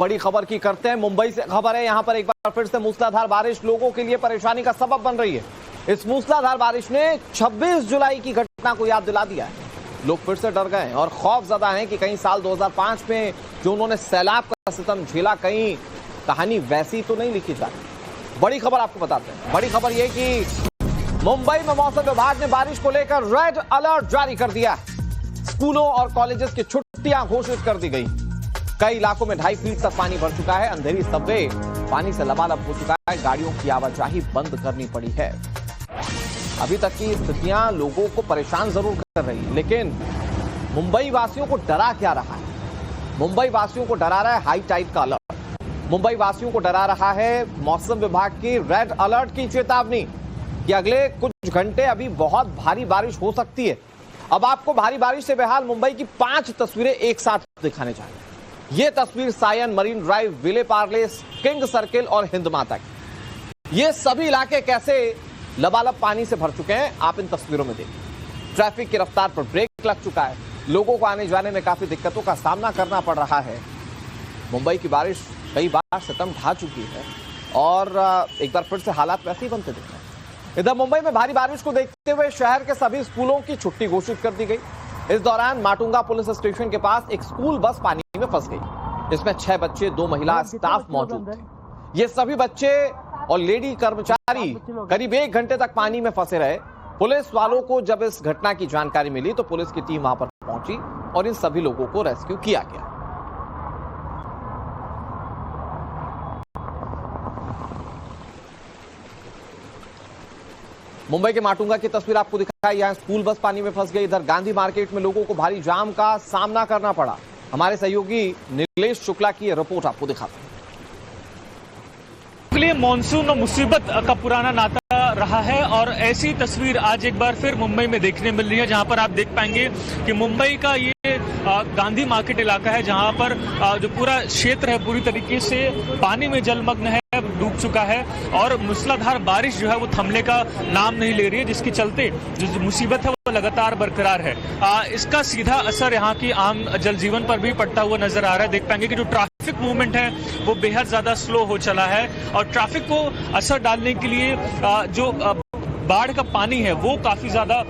बड़ी खबर की करते हैं। मुंबई से खबर है, यहां पर एक बार फिर से मूसलाधार बारिश लोगों के लिए परेशानी का सबब बन रही है। इस मूसलाधार बारिश ने 26 जुलाई की घटना को याद दिला दिया है। लोग फिर से डर गए हैं और खौफजदा हैं कि कहीं साल 2005 में जो उन्होंने सैलाब का सितम झेला, कहीं कहानी वैसी तो नहीं लिखी जा रही। बड़ी खबर आपको बताते हैं। बड़ी खबर यह कि मुंबई में मौसम विभाग ने बारिश को लेकर रेड अलर्ट जारी कर दिया है। स्कूलों और कॉलेजेस की छुट्टियां घोषित कर दी गई। कई इलाकों में 2.5 फीट तक पानी भर चुका है। अंधेरी सबवे पानी से लबालब हो चुका है। गाड़ियों की आवाजाही बंद करनी पड़ी है। अभी तक की स्थितियां लोगों को परेशान जरूर कर रही है, लेकिन मुंबई वासियों को डरा क्या रहा है? मुंबई वासियों को डरा रहा है हाई टाइड का अलर्ट। मुंबई वासियों को डरा रहा है मौसम विभाग की रेड अलर्ट की चेतावनी कि अगले कुछ घंटे अभी बहुत भारी बारिश हो सकती है। अब आपको भारी बारिश से बेहाल मुंबई की 5 तस्वीरें एक साथ दिखाने जा रहे हैं। यह तस्वीर Sion, marine drive, Vile Parle, king circle और हिंद माता की। ये सभी इलाके कैसे लबालब पानी से भर चुके हैं, आप इन तस्वीरों में देखिए। ट्रैफिक की रफ्तार पर ब्रेक लग चुका है। लोगों को आने जाने में काफी दिक्कतों का सामना करना पड़ रहा है। मुंबई की बारिश कई बार सितम ढा चुकी है और एक बार फिर से हालात वैसे ही बनते दिख रहे हैं। इधर मुंबई में भारी बारिश को देखते हुए शहर के सभी स्कूलों की छुट्टी घोषित कर दी गई। इस दौरान माटुंगा पुलिस स्टेशन के पास एक स्कूल बस पानी में फंस गई। इसमें 6 बच्चे, 2 महिला स्टाफ मौजूद थे। ये सभी बच्चे और लेडी कर्मचारी करीब 1 घंटे तक पानी में फंसे रहे। पुलिस वालों को जब इस घटना की जानकारी मिली तो पुलिस की टीम वहां पर पहुंची और इन सभी लोगों को रेस्क्यू किया गया। मुंबई के माटुंगा की तस्वीर आपको दिखाई। यहां स्कूल बस पानी में फंस गई। इधर गांधी मार्केट में लोगों को भारी जाम का सामना करना पड़ा। हमारे सहयोगी नीलेश शुक्ला की रिपोर्ट आपको दिखाते हैं। लिए मॉनसून और मुसीबत का पुराना नाता रहा है और ऐसी तस्वीर आज एक बार फिर मुंबई में देखने मिल रही है, जहां पर आप देख पाएंगे कि मुंबई का ये गांधी मार्केट इलाका है, जहां पर जो पूरा क्षेत्र है पूरी तरीके से पानी में जलमग्न है, डूब चुका है और मूसलाधार बारिश जो है वो थमने का नाम नहीं ले रही है, जिसके चलते जो मुसीबत है वो लगातार बरकरार है। इसका सीधा असर यहाँ की आम जनजीवन पर भी पड़ता हुआ नजर आ रहा है। देख पाएंगे कि जो ट्रैफिक मूवमेंट है वो बेहद ज्यादा स्लो हो चला है और ट्रैफिक को असर डालने के लिए जो बाढ़ का पानी है वो काफी ज्यादा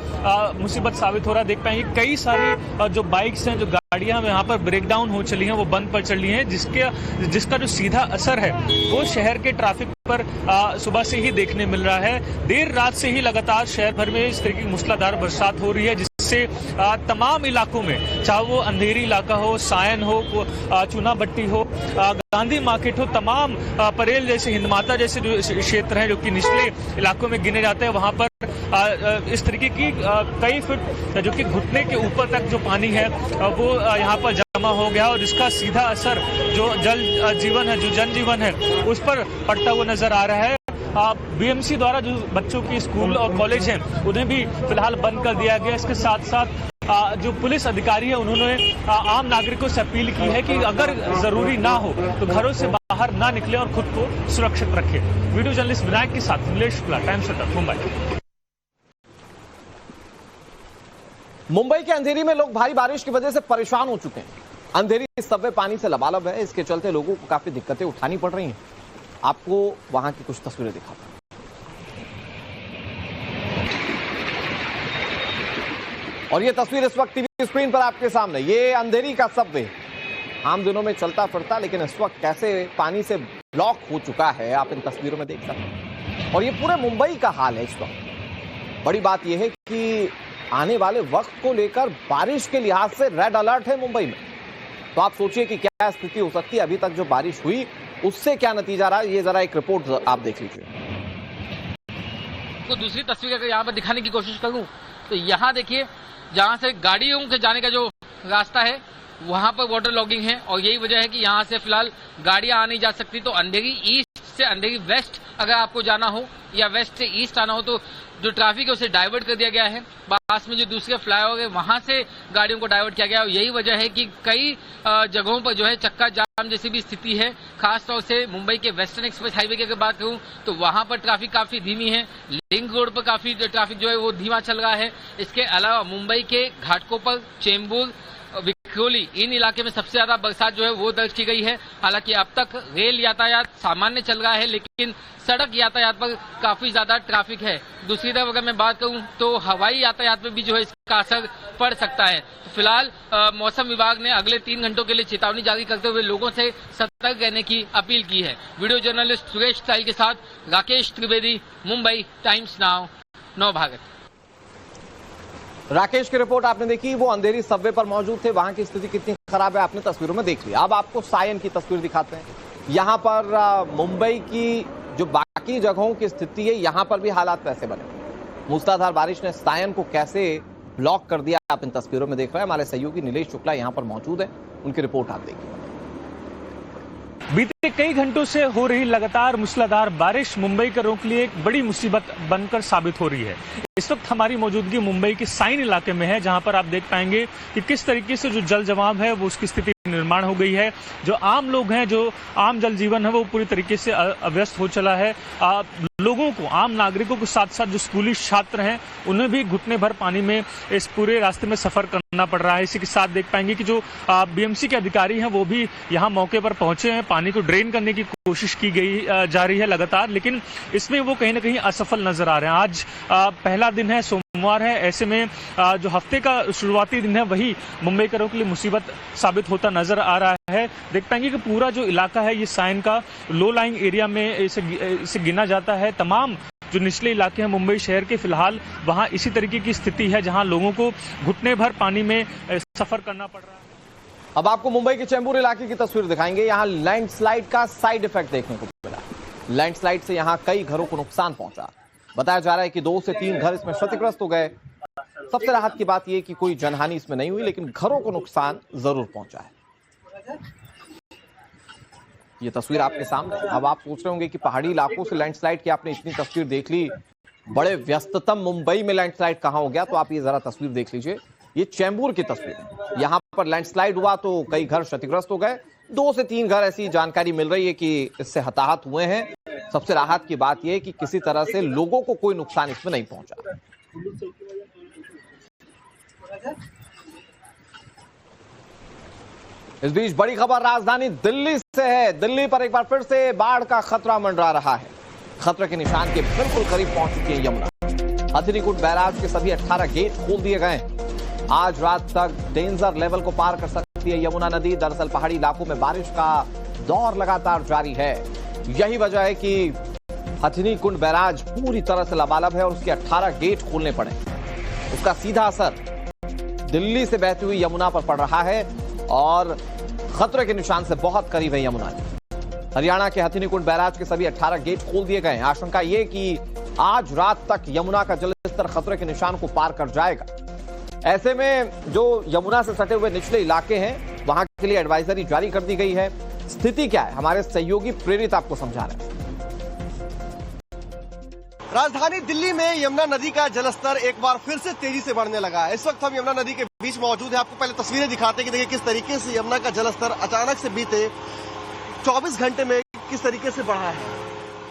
मुसीबत साबित हो रहा है। देख पाएंगे कई सारे जो बाइक्स हैं, जो गाड़ियां यहाँ पर ब्रेकडाउन हो चली हैं, वो बंद पड़ चली हैं, जिसका जो सीधा असर है वो शहर के ट्रैफिक पर सुबह से ही देखने मिल रहा है। देर रात से ही लगातार शहर भर में इस तरह की मूसलाधार बरसात हो रही है, जिससे तमाम इलाकों में, चाहे वो अंधेरी इलाका हो, सायन हो, चुना भट्टी हो, गांधी मार्केट हो, तमाम परेल जैसे, हिंद माता जैसे जो क्षेत्र हैं जो कि निचले इलाकों में गिने जाते हैं, वहां पर इस तरीके की कई फुट जो कि घुटने के ऊपर तक जो पानी है वो यहाँ पर जमा हो गया और जिसका सीधा असर जो जल जीवन है, जो जनजीवन है, उस पर पड़ता हुआ नजर आ रहा है। बीएमसी द्वारा जो बच्चों की स्कूल और कॉलेज हैं उन्हें भी फिलहाल बंद कर दिया गया। इसके साथ साथ जो पुलिस अधिकारी है उन्होंने आम नागरिकों से अपील की है कि अगर जरूरी ना हो तो घरों से बाहर ना निकले और खुद को सुरक्षित रखें। वीडियो जर्नलिस्ट विनायक के साथ नीलेश शुक्ला, टाइम्स तक, मुंबई। मुंबई के अंधेरी में लोग भारी बारिश की वजह से परेशान हो चुके हैं। अंधेरी सबवे पानी से लबालब है। इसके चलते लोगों को काफी दिक्कतें उठानी पड़ रही हैं। आपको वहां की कुछ तस्वीरें दिखाता हूं। और ये तस्वीर इस वक्त टीवी स्क्रीन पर आपके सामने, ये अंधेरी का सबवे आम दिनों में चलता फिरता, लेकिन इस वक्त कैसे पानी से ब्लॉक हो चुका है आप इन तस्वीरों में देख सकते हैं। और ये पूरे मुंबई का हाल है इस वक्त। बड़ी बात यह है कि आने वाले वक्त को लेकर बारिश के लिहाज से रेड अलर्ट है मुंबई में। तो आप सोचिए कि क्या स्थिति हो सकती है। अभी तक जो बारिश हुई उससे क्या नतीजा रहा है, ये जरा एक रिपोर्ट आप देख लीजिए। तो दूसरी तस्वीर अगर यहाँ पर दिखाने की कोशिश करूं तो यहाँ देखिए, जहाँ से गाड़ियों के जाने का जो रास्ता है वहां पर वाटर लॉगिंग है और यही वजह है कि यहाँ से फिलहाल गाड़ियां आ नहीं जा सकती। तो अंधेरी ईस्ट से अंधेरी वेस्ट अगर आपको जाना हो या वेस्ट से ईस्ट आना हो तो जो ट्रैफिक है उसे डाइवर्ट कर दिया गया है। पास में जो दूसरे फ्लाईओवर है वहां से गाड़ियों को डाइवर्ट किया गया और यही वजह है कि कई जगहों पर जो है चक्का जाम जैसी भी स्थिति है। खासतौर से मुंबई के वेस्टर्न एक्सप्रेस हाईवे की अगर बात करूं तो वहां पर ट्रैफिक काफी धीमी है। लिंक रोड पर काफी ट्रैफिक जो है वो धीमा चल रहा है। इसके अलावा मुंबई के घाटकोपर, चेंबूर, विक्रोली, इन इलाके में सबसे ज्यादा बरसात जो है वो दर्ज की गई है। हालांकि अब तक रेल यातायात सामान्य चल रहा है, लेकिन सड़क यातायात पर काफी ज्यादा ट्रैफिक है। दूसरी तरफ अगर मैं बात करूं तो हवाई यातायात में भी जो है इसका असर पड़ सकता है। तो फिलहाल मौसम विभाग ने अगले 3 घंटों के लिए चेतावनी जारी करते हुए लोगों से सतर्क रहने की अपील की है। वीडियो जर्नलिस्ट सुरेश साई के साथ राकेश त्रिवेदी, मुंबई, टाइम्स नाउ, नव भारत। राकेश की रिपोर्ट आपने देखी, वो अंधेरी सबवे पर मौजूद थे, वहां की स्थिति कितनी खराब है आपने तस्वीरों में देख लिया। अब आपको सायन की तस्वीर दिखाते हैं। यहां पर मुंबई की जो बाकी जगहों की स्थिति है, यहां पर भी हालात वैसे बने। मूसलाधार बारिश ने सायन को कैसे ब्लॉक कर दिया, आप इन तस्वीरों में देख रहे हैं। हमारे सहयोगी नीलेश शुक्ला यहां पर मौजूद है, उनकी रिपोर्ट आप देखिए। बीते कई घंटों से हो रही लगातार मूसलाधार बारिश मुंबई के के लिए एक बड़ी मुसीबत बनकर साबित हो रही है। इस वक्त हमारी मौजूदगी मुंबई के साइन इलाके में है, जहां पर आप देख पाएंगे कि किस तरीके से जो जल जमाव है वो उसकी स्थिति निर्माण हो गई है। जो आम लोग हैं, जो आम जल जीवन है वो पूरी तरीके से अव्यस्त हो चला है। लोगों को, आम नागरिकों के साथ साथ जो स्कूली छात्र हैं उन्हें भी घुटने भर पानी में इस पूरे रास्ते में सफर करना पड़ रहा है। इसी के साथ देख पाएंगे कि जो बीएमसी के अधिकारी हैं वो भी यहाँ मौके पर पहुंचे हैं। पानी को ड्रेन करने की कोशिश की गई जा रही है लगातार, लेकिन इसमें वो कहीं ना कहीं असफल नजर आ रहे हैं। आज पहला दिन है, सोमवार है, ऐसे में जो हफ्ते का शुरुआती दिन है वही मुंबई के लिए मुसीबत साबित होता नजर आ रहा है। देख पाएंगे कि पूरा जो इलाका है ये साइन का लो लाइंग एरिया में इसे गिना जाता है। तमाम जो निचले इलाके हैं मुंबई शहर के, फिलहाल वहां इसी तरीके की स्थिति है जहां लोगों को घुटने भर पानी में सफर करना पड़ रहा है। अब आपको मुंबई के चेंबूर इलाके की तस्वीर दिखाएंगे। यहां लैंडस्लाइड का साइड इफेक्ट देखने को मिला। लैंडस्लाइड से यहां कई घरों को नुकसान पहुंचा। बताया जा रहा है कि 2 से 3 घर इसमें क्षतिग्रस्त हो गए। सबसे राहत की बात यह कि कोई जनहानि इसमें नहीं हुई, लेकिन घरों को नुकसान जरूर पहुंचा है। ये तस्वीर आपके सामने। अब आप सोच रहे होंगे कि पहाड़ी इलाकों से लैंडस्लाइड की आपने इतनी तस्वीर देख ली, बड़े व्यस्ततम मुंबई में लैंडस्लाइड कहां हो गया? तो आप ये जरा तस्वीर देख लीजिए। ये चेंबूर की तस्वीर है। यहां पर लैंडस्लाइड हुआ तो कई घर क्षतिग्रस्त हो गए। 2 से 3 घर ऐसी जानकारी मिल रही है कि इससे हताहत हुए हैं। सबसे राहत की बात यह है कि किसी तरह से लोगों को कोई नुकसान इसमें नहीं पहुंचा। इस बीच बड़ी खबर राजधानी दिल्ली से है। दिल्ली पर एक बार फिर से बाढ़ का खतरा मंडरा रहा है। खतरे के निशान के बिल्कुल करीब पहुंच चुकी है यमुना। हथिनीकुंड बैराज के सभी 18 गेट खोल दिए गए। आज रात तक डेंजर लेवल को पार कर सकती है यमुना नदी। दरअसल पहाड़ी इलाकों में बारिश का दौर लगातार जारी है। यही वजह है कि हथिनीकुंड बैराज पूरी तरह से लबालब है और उसके 18 गेट खोलने पड़े। उसका सीधा असर दिल्ली से बहती हुई यमुना पर पड़ रहा है और खतरे के निशान से बहुत करीब है यमुना। हरियाणा के हथिनीकुंड बैराज के सभी 18 गेट खोल दिए गए हैं। आशंका यह कि आज रात तक यमुना का जलस्तर खतरे के निशान को पार कर जाएगा। ऐसे में जो यमुना से सटे हुए निचले इलाके हैं वहां के लिए एडवाइजरी जारी कर दी गई है। स्थिति क्या है, हमारे सहयोगी प्रेरित आपको समझा रहे हैं। राजधानी दिल्ली में यमुना नदी का जलस्तर एक बार फिर से तेजी से बढ़ने लगा है। इस वक्त हम यमुना नदी के बीच मौजूद है। आपको पहले तस्वीरें दिखाते हैं कि देखिए किस तरीके से यमुना का जलस्तर अचानक से बीते 24 घंटे में किस तरीके से बढ़ा है।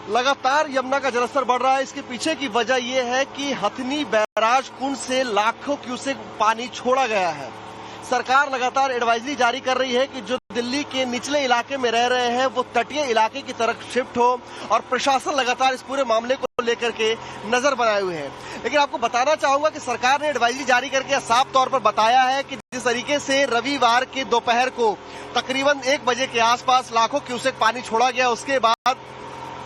लगातार यमुना का जलस्तर बढ़ रहा है। इसके पीछे की वजह यह है कि हथिनी बैराज कुंड से लाखों क्यूसेक पानी छोड़ा गया है। सरकार लगातार एडवाइजरी जारी कर रही है कि जो दिल्ली के निचले इलाके में रह रहे हैं वो तटीय इलाके की तरफ शिफ्ट हो, और प्रशासन लगातार इस पूरे मामले को लेकर के नजर बनाए हुए है। लेकिन आपको बताना चाहूंगा कि सरकार ने एडवाइजरी जारी करके साफ तौर पर बताया है कि जिस तरीके से रविवार के दोपहर को तकरीबन 1 बजे के आसपास लाखों क्यूसेक पानी छोड़ा गया, उसके बाद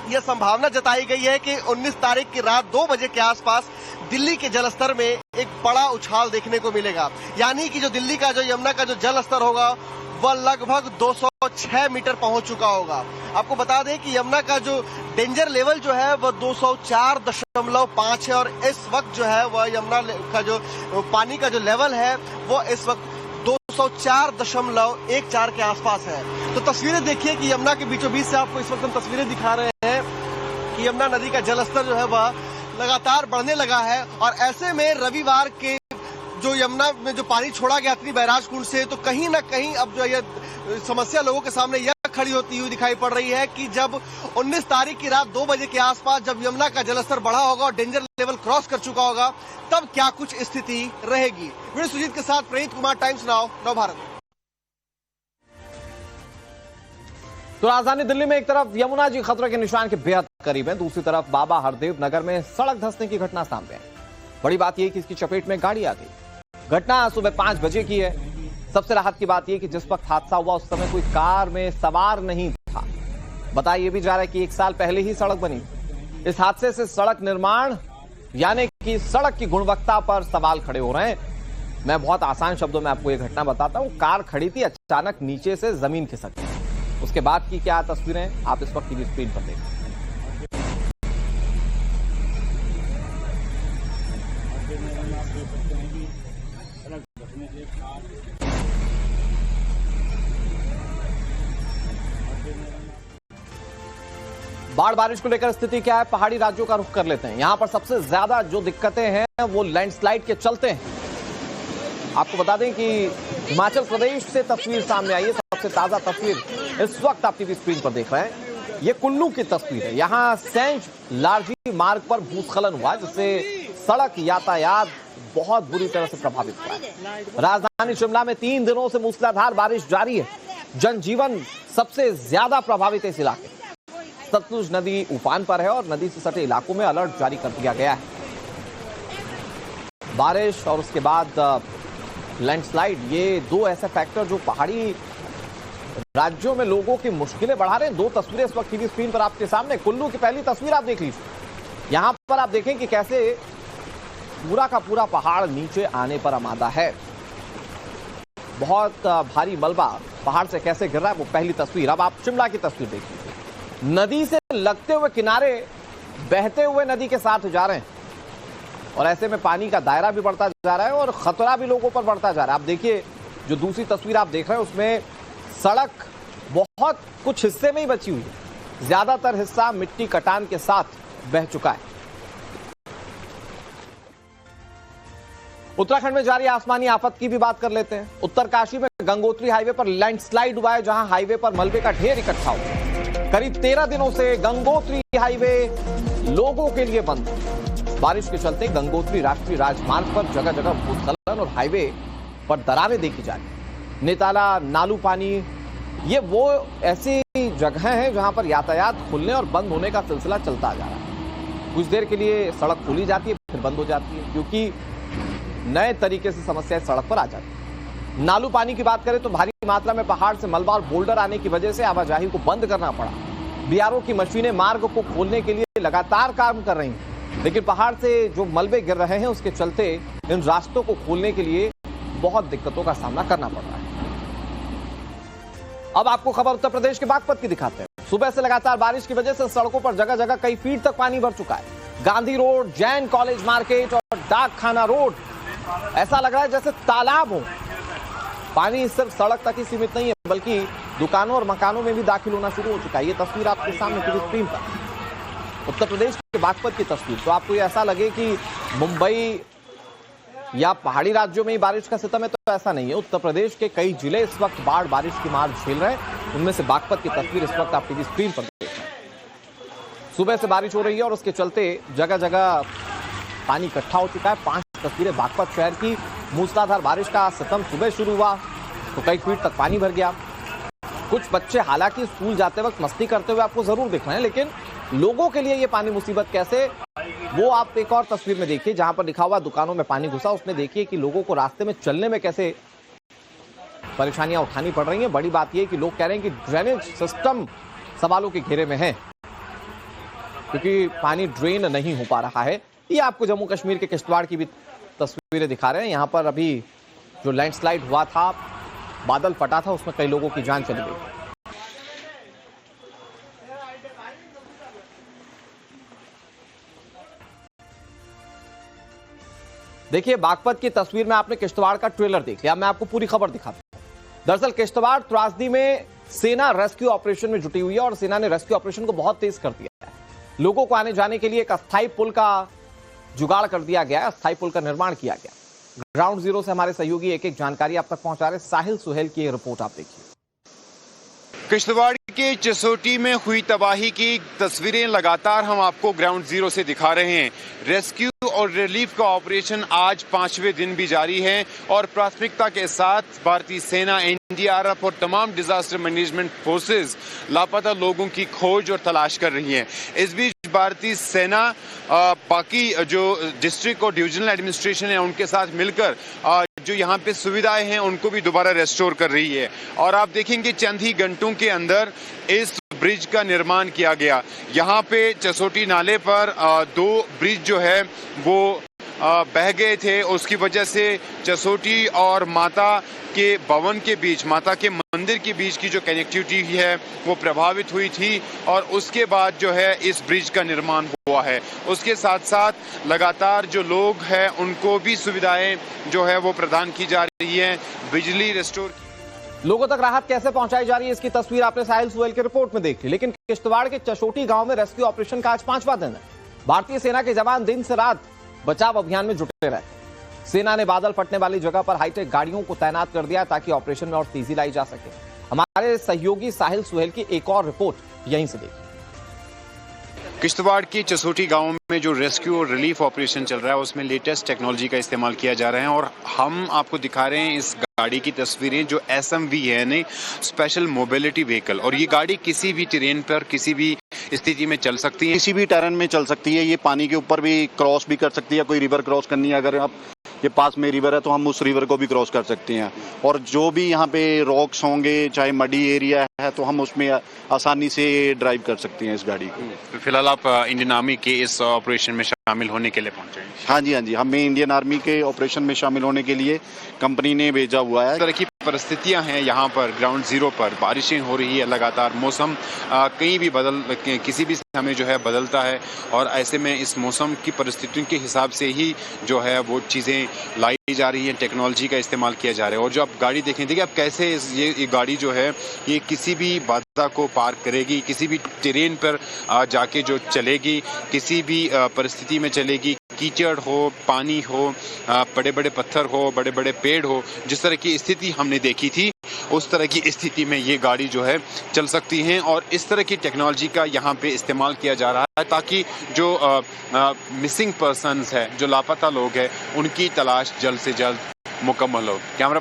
यह संभावना जताई गई है कि 19 तारीख की रात 2 बजे के आसपास दिल्ली के जलस्तर में एक बड़ा उछाल देखने को मिलेगा। यानी कि जो दिल्ली का जो यमुना का जो जल स्तर होगा वह लगभग 206 मीटर पहुंच चुका होगा। आपको बता दें कि यमुना का जो डेंजर लेवल जो है वह 204.5 है और इस वक्त जो है वह यमुना का जो पानी का जो लेवल है वो इस वक्त 204.14 के आसपास है। तो तस्वीरें देखिए कि यमुना के बीचों बीच से आपको इस वक्त हम तस्वीरें दिखा रहे हैं कि यमुना नदी का जलस्तर जो है वह लगातार बढ़ने लगा है। और ऐसे में रविवार के जो यमुना में जो पानी छोड़ा गया अतनी बैराज कुंड से, तो कहीं ना कहीं अब जो ये समस्या लोगों के सामने यह खड़ी होती हुई दिखाई पड़ रही है कि जब 19 तारीख की रात 2 बजे के आसपास जब यमुना का जलस्तर बढ़ा होगा और डेंजर लेवल क्रॉस कर चुका होगा, तब क्या कुछ स्थिति रहेगी। वीडियो सुजीत के साथ प्रणीत कुमार, टाइम्स नाउ, नव भारत। तो राजधानी दिल्ली में एक तरफ यमुना जी खतरे के निशान के बेहद करीब है, दूसरी तरफ बाबा हरदेव नगर में सड़क धंसने की घटना सामने है। बड़ी बात यह कि इसकी चपेट में गाड़ी आ गई। घटना सुबह 5 बजे की है। सबसे राहत की बात यह कि जिस वक्त हादसा हुआ उस समय कोई कार में सवार नहीं था। बताया भी जा रहा है कि 1 साल पहले ही सड़क बनी। इस हादसे से सड़क निर्माण यानी कि सड़क की गुणवत्ता पर सवाल खड़े हो रहे हैं। मैं बहुत आसान शब्दों में आपको यह घटना बताता हूं। कार खड़ी थी, अचानक नीचे से जमीन खिसक गई। उसके बाद की क्या तस्वीरें आप इस वक्त टीवी स्क्रीन पर देखें। बाढ़ बारिश को लेकर स्थिति क्या है, पहाड़ी राज्यों का रुख कर लेते हैं। यहां पर सबसे ज्यादा जो दिक्कतें हैं वो लैंडस्लाइड के चलते हैं। आपको बता दें कि हिमाचल प्रदेश से तस्वीर सामने आई है। सबसे ताजा तस्वीर इस वक्त आप टीवी स्क्रीन पर देख रहे हैं। ये कुल्लू की तस्वीर है। यहां सेंज लारजी मार्ग पर भूस्खलन हुआ, जिससे सड़क यातायात बहुत बुरी तरह से प्रभावित हुआ है। राजधानी शिमला में 3 दिनों से मूसलाधार बारिश जारी है। जनजीवन सबसे ज्यादा प्रभावित है इस इलाके। सतलुज नदी उफान पर है और नदी से सटे इलाकों में अलर्ट जारी कर दिया गया है। बारिश और उसके बाद लैंडस्लाइड, ये 2 ऐसे फैक्टर जो पहाड़ी राज्यों में लोगों की मुश्किलें बढ़ा रहे हैं। 2 तस्वीरें इस वक्त टीवी स्क्रीन पर आपके सामने। कुल्लू की पहली तस्वीर आप देख लीजिए। यहां पर आप देखें कि कैसे पूरा का पूरा पहाड़ नीचे आने पर आमादा है। बहुत भारी मलबा पहाड़ से कैसे गिर रहा है वो पहली तस्वीर। अब आप शिमला की तस्वीर देख लीजिए। नदी से लगते हुए किनारे बहते हुए नदी के साथ जा रहे हैं और ऐसे में पानी का दायरा भी बढ़ता जा रहा है और खतरा भी लोगों पर बढ़ता जा रहा है। आप देखिए, जो दूसरी तस्वीर आप देख रहे हैं उसमें सड़क बहुत कुछ हिस्से में ही बची हुई है। ज्यादातर हिस्सा मिट्टी कटान के साथ बह चुका है। उत्तराखंड में जारी आसमानी आफत की भी बात कर लेते हैं। उत्तरकाशी में गंगोत्री हाईवे पर लैंडस्लाइड हुआ है, जहां हाईवे पर मलबे का ढेर इकट्ठा हुआ। करीब 13 दिनों से गंगोत्री हाईवे लोगों के लिए बंद है। बारिश के चलते गंगोत्री राष्ट्रीय राजमार्ग पर जगह जगह भूस्खलन और हाईवे पर दरारें देखी जा रही। नेताला, नालू पानी, ये वो ऐसी जगह हैं जहां पर यातायात खुलने और बंद होने का सिलसिला चलता जा रहा है। कुछ देर के लिए सड़क खोली जाती है, फिर बंद हो जाती है, क्योंकि नए तरीके से समस्याएं सड़क पर आ जाती है। नालू पानी की बात करें तो भारी मात्रा में पहाड़ से मलबा और बोल्डर आने की वजह से आवाजाही को बंद करना पड़ा। बीआरओ की मशीनें मार्ग को खोलने के लिए लगातार काम कर रही हैं, लेकिन पहाड़ से जो मलबे गिर रहे हैं उसके चलते इन रास्तों को खोलने के लिए बहुत दिक्कतों का सामना करना पड़ रहा है। अब आपको खबर उत्तर प्रदेश के बागपत की दिखाते हैं। सुबह से लगातार बारिश की वजह से सड़कों पर जगह जगह कई फीट तक पानी भर चुका है। Gandhi road, Jain college market और डाक खाना रोड, ऐसा लग रहा है जैसे तालाब हो। पानी सिर्फ सड़क तक ही सीमित नहीं है, बल्कि दुकानों और मकानों में भी दाखिल होना शुरू हो चुका है। ये तस्वीर आपके सामने टीवी स्क्रीन पर उत्तर प्रदेश के बागपत की तस्वीर। तो आपको ये ऐसा लगे कि मुंबई या पहाड़ी राज्यों में ही बारिश का सितम है, तो ऐसा नहीं है। उत्तर प्रदेश के कई जिले इस वक्त बाढ़ बारिश की मार झेल रहे हैं। उनमें से बागपत की तस्वीर इस वक्त आप टीवी स्क्रीन पर देख रहे हैं। सुबह से बारिश हो रही है और उसके चलते जगह जगह पानी इकट्ठा हो चुका है। 5 तस्वीरें बागपत शहर की। मूसलाधार बारिश का सितम सुबह शुरू हुआ तो कई फीट तक पानी भर गया। कुछ बच्चे हालांकि स्कूल जाते वक्त मस्ती करते हुए आपको जरूर दिख रहे हैं, लेकिन लोगों के लिए ये पानी मुसीबत कैसे, वो आप एक और तस्वीर में देखिए जहां पर लिखा हुआ दुकानों में पानी घुसा। उसमें देखिए कि लोगों को रास्ते में चलने में कैसे परेशानियां उठानी पड़ रही हैं। बड़ी बात यह कि लोग कह रहे हैं कि ड्रेनेज सिस्टम सवालों के घेरे में है, क्योंकि पानी ड्रेन नहीं हो पा रहा है। ये आपको जम्मू कश्मीर के किश्तवाड़ की भी तस्वीरें दिखा रहे हैं। यहां पर अभी जो लैंडस्लाइड हुआ था, बादल फटा था, उसमें कई लोगों की जान चली गई। देखिए, बागपत की तस्वीर में आपने किश्तवाड़ का ट्रेलर देख लिया। मैं आपको पूरी खबर दिखाता हूं। दरअसल किश्तवाड़ त्रासदी में सेना रेस्क्यू ऑपरेशन में जुटी हुई है और सेना ने रेस्क्यू ऑपरेशन को बहुत तेज कर दिया है। लोगों को आने जाने के लिए एक अस्थायी पुल का जुगाड़ कर दिया गया है, अस्थायी पुल का निर्माण किया गया। ग्राउंड जीरो से हमारे सहयोगी एक एक जानकारी आप तक पहुंचा रहे। साहिल सुहेल की रिपोर्ट आप देखिए। किश्तवाड़ के चसोटी में हुई तबाही की तस्वीरें लगातार हम आपको ग्राउंड जीरो से दिखा रहे हैं। रेस्क्यू और रिलीफ का ऑपरेशन आज 5वें दिन भी जारी है और प्राथमिकता के साथ भारतीय सेना, एनडीआरएफ और तमाम डिजास्टर मैनेजमेंट फोर्सेस लापता लोगों की खोज और तलाश कर रही हैं। इस बीच भारतीय सेना बाकी जो डिस्ट्रिक्ट और डिविजनल एडमिनिस्ट्रेशन है उनके साथ मिलकर जो यहाँ पे सुविधाएं हैं उनको भी दोबारा रेस्टोर कर रही है। और आप देखेंगे चंद ही घंटों के अंदर इस ब्रिज का निर्माण किया गया। यहाँ पे चसोटी नाले पर 2 ब्रिज जो है वो बह गए थे। उसकी वजह से चसोटी और माता के भवन के बीच, माता के मंदिर के बीच की जो कनेक्टिविटी है वो प्रभावित हुई थी और उसके बाद जो है इस ब्रिज का निर्माण हुआ है। उसके साथ साथ लगातार जो लोग हैं उनको भी सुविधाएं जो है वो प्रदान की जा रही है। बिजली रेस्टोर लोगों तक राहत कैसे पहुंचाई जा रही है इसकी तस्वीर आपने साहिल सुहेल की रिपोर्ट में देख ली। लेकिन किश्तवाड़ के चसोटी गांव में रेस्क्यू ऑपरेशन का आज 5वां दिन है। भारतीय सेना के जवान दिन से रात बचाव अभियान में जुटे रहे। सेना ने बादल फटने वाली जगह पर हाईटेक गाड़ियों को तैनात कर दिया ताकि ऑपरेशन में और तेजी लाई जा सके। हमारे सहयोगी साहिल सुहेल की एक और रिपोर्ट यहीं से देखिए। किश्तवाड़ के चसोटी गांव में जो रेस्क्यू और रिलीफ ऑपरेशन चल रहा है उसमें लेटेस्ट टेक्नोलॉजी का इस्तेमाल किया जा रहा है और हम आपको दिखा रहे हैं इस गाड़ी की तस्वीरें जो SMV है, यानी स्पेशल मोबिलिटी व्हीकल। और ये गाड़ी किसी भी टेरेन पर किसी भी स्थिति में चल सकती है, किसी भी टेरेन में चल सकती है। ये पानी के ऊपर भी क्रॉस भी कर सकती है। कोई रिवर क्रॉस करनी है, अगर आप ये पास में रिवर है तो हम उस रिवर को भी क्रॉस कर सकते हैं। और जो भी यहाँ पे रॉक्स होंगे, चाहे मडी एरिया है, तो हम उसमें आसानी से ड्राइव कर सकते हैं इस गाड़ी को। फिलहाल आप इंडियन आर्मी के इस ऑपरेशन में शामिल होने के लिए पहुंचे हैं? हाँ जी, हमें इंडियन आर्मी के ऑपरेशन में शामिल होने के लिए कंपनी ने भेजा हुआ है। इस तरह की परिस्थितियां हैं यहाँ पर ग्राउंड जीरो पर। बारिशें हो रही है लगातार, मौसम कहीं भी किसी भी समय जो है बदलता है और ऐसे में इस मौसम की परिस्थितियों के हिसाब से ही जो है वो चीज़ें लाई जा रही हैं, टेक्नोलॉजी का इस्तेमाल किया जा रहा है। और जो आप गाड़ी देखें, देखिए आप कैसे ये गाड़ी जो है ये किसी भी बाधा को पार करेगी, किसी भी टेरेन पर जाके जो चलेगी, किसी भी परिस्थिति में चलेगी। कीचड़ हो, पानी हो, बड़े बड़े पत्थर हो, बड़े बड़े पेड़ हो, जिस तरह की स्थिति हमने देखी थी उस तरह की स्थिति में ये गाड़ी जो है चल सकती हैं। और इस तरह की टेक्नोलॉजी का यहाँ पे इस्तेमाल किया जा रहा है ताकि जो मिसिंग पर्सन्स है, जो लापता लोग हैं, उनकी तलाश जल्द से जल्द मुकम्मल हो। कैमरा